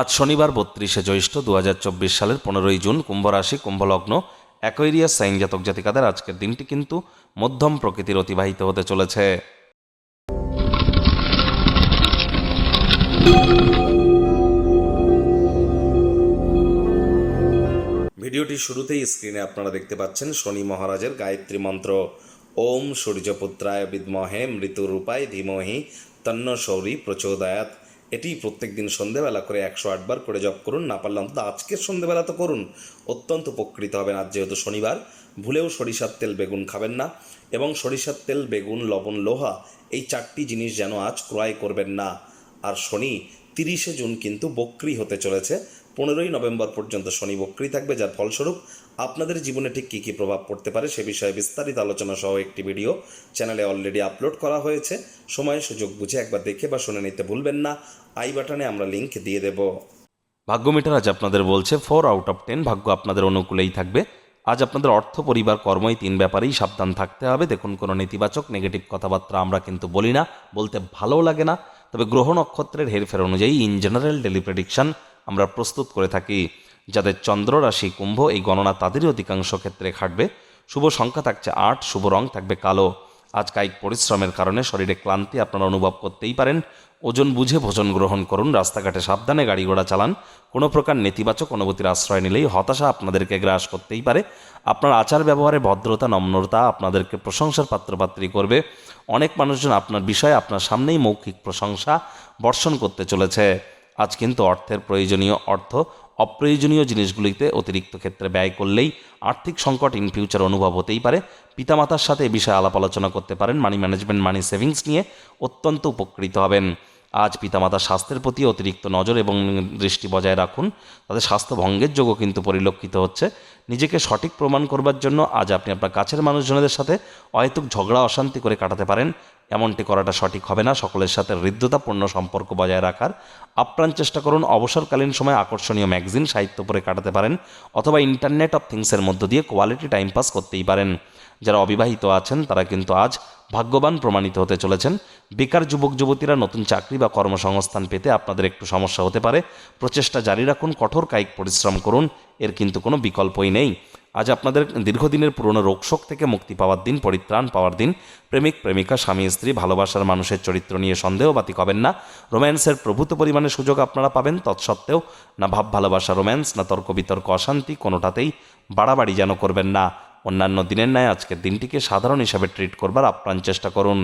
আজ শনিবার ৩২শে জ্যৈষ্ঠ ২০২৪ সালের ১৫ই জুন, কুম্ভ রাশি, কুম্ভলগ্ন, অ্যাকোয়ারিয়াস সাইন জাতক জাতিকাদের আজকের দিনটি কিন্তু মধ্যম প্রকৃতির অতিবাহিত হতে চলেছে। ভিডিওটি শুরুতেই স্ক্রিনে আপনারা দেখতে পাচ্ছেন শনি মহারাজের গায়ত্রী মন্ত্র, ওম সূর্যপুত্রায় বিদ্মহে মৃত্যুরূপায় ধীমহি তন্ন শৌরি প্রচোদয়াৎ। এটি প্রত্যেক দিন সন্ধেবেলা করে ১০৮ বার করে জপ করুন। না পারলে অন্তত আজকের সন্ধেবেলা তো করুন, অত্যন্ত উপকৃত হবেন। আজ যেহেতু শনিবার, ভুলেও সরিষার তেল বেগুন খাবেন না, এবং সরিষার তেল বেগুন লবণ লোহা এই 4টি জিনিস যেন আজ ক্রয় করবেন না। আর শনি 30শে জুন কিন্তু বক্রি হতে চলেছে। 15ই নভেম্বর পর্যন্ত শনি বক্রি থাকবে, যার ফলস্বরূপ আপনাদের জীবনে ঠিক কী কী প্রভাব পড়তে পারে সে বিষয়ে বিস্তারিত আলোচনা সহ একটি ভিডিও চ্যানেলে অলরেডি আপলোড করা হয়েছে। সময় সুযোগ বুঝে একবার দেখে বা শুনে নিতে ভুলবেন না। আই বাটনে আমরা লিঙ্ক দিয়ে দেব। ভাগ্য মিটার আজ আপনাদের বলছে 4 আউট অফ 10 ভাগ্য আপনাদের অনুকূলেই থাকবে। আজ আপনাদের অর্থ, পরিবার, কর্মই 3 ব্যাপারেই সাবধান থাকতে হবে। দেখুন, কোনো নেতিবাচক নেগেটিভ কথাবার্তা আমরা কিন্তু বলি না, বলতে ভালোও লাগে না। তবে গ্রহ নক্ষত্রের হেরফের অনুযায়ী ইন জেনারেল ডেলি প্রেডিকশন আমরা প্রস্তুত করে থাকি। যাদের চন্দ্র রাশি কুম্ভ, এই গণনা তাদেরই অধিকাংশ ক্ষেত্রে খাটবে। শুভ সংখ্যা থাকছে 8, শুভ রং থাকবে কালো। আজ কায়িক পরিশ্রমের কারণে শরীরে ক্লান্তি আপনারা অনুভব করতেই পারেন। ওজন বুঝে ভোজন গ্রহণ করুন। রাস্তাঘাটে সাবধানে গাড়ি ঘোড়া চালান। কোনো প্রকার নেতিবাচক অনুভূতির আশ্রয় নিলেই হতাশা আপনাদেরকে গ্রাস করতেই পারে। আপনার আচার ব্যবহারে ভদ্রতা, নম্রতা আপনাদেরকে প্রশংসার পাত্রপাত্রী করবে। অনেক মানুষজন আপনার বিষয়ে আপনার সামনেই মৌখিক প্রশংসা বর্ষণ করতে চলেছে। আজ কিন্তু অর্থের প্রয়োজনীয় অর্থ অপ্রয়োজনীয় জিনিসগুলিতে অতিরিক্ত ক্ষেত্রে ব্যয় করলেই আর্থিক সংকট ইন ফিউচার অনুভব হতেই পারে। পিতামাতার সাথে এ বিষয়ে আলাপ আলোচনা করতে পারেন। মানি ম্যানেজমেন্ট, মানি সেভিংস নিয়ে অত্যন্ত উপকৃত হবেন। আজ পিতামাতার স্বাস্থ্যের প্রতি অতিরিক্ত নজর এবং দৃষ্টি বজায় রাখুন। তাদের স্বাস্থ্য ভঙ্গের যোগও কিন্তু পরিলক্ষিত হচ্ছে। নিজেকে সঠিক প্রমাণ করবার জন্য আজ আপনি আপনার কাছের মানুষজনদের সাথে অহেতুক ঝগড়া অশান্তি করে কাটাতে পারেন। এমনটি করাটা সঠিক হবে না। সকলের সাথে হৃদ্যতাপূর্ণ সম্পর্ক বজায় রাখার আপ্রাণ চেষ্টা করুন। অবসরকালীন সময় আকর্ষণীয় ম্যাগাজিন, সাহিত্য পড়ে কাটাতে পারেন, অথবা ইন্টারনেট অফ থিংসের মধ্য দিয়ে কোয়ালিটি টাইম পাস করতেই পারেন। যারা অবিবাহিত আছেন তারা কিন্তু আজ ভাগ্যবান প্রমাণিত হতে চলেছেন। বেকার যুবক যুবতীরা নতুন চাকরি বা কর্মসংস্থান পেতে আপনাদের একটু সমস্যা হতে পারে। প্রচেষ্টা জারি রাখুন, কঠোর কায়িক পরিশ্রম করুন, এর কিন্তু কোনো বিকল্পই নেই। আজ আপনাদের দীর্ঘদিনের পুরনো রোগশোক থেকে মুক্তি পাওয়ার দিন, পরিত্রাণ পাওয়ার দিন। প্রেমিক প্রেমিকা, স্বামী স্ত্রী, ভালোবাসার মানুষের চরিত্র নিয়ে সন্দেহবাতিক হবেন না। রোম্যান্সের প্রভূত পরিমাণে সুযোগ আপনারা পাবেন। তৎসত্ত্বেও না ভাব ভালোবাসা রোম্যান্স, না তর্ক বিতর্ক অশান্তি, কোনোটাতেই বাড়াবাড়ি যেন করবেন না। অন্যান্য দিনের ন্যায় আজকের দিনটিকে সাধারণ হিসাবে ট্রিট করবার আপ্রাণ চেষ্টা করুন।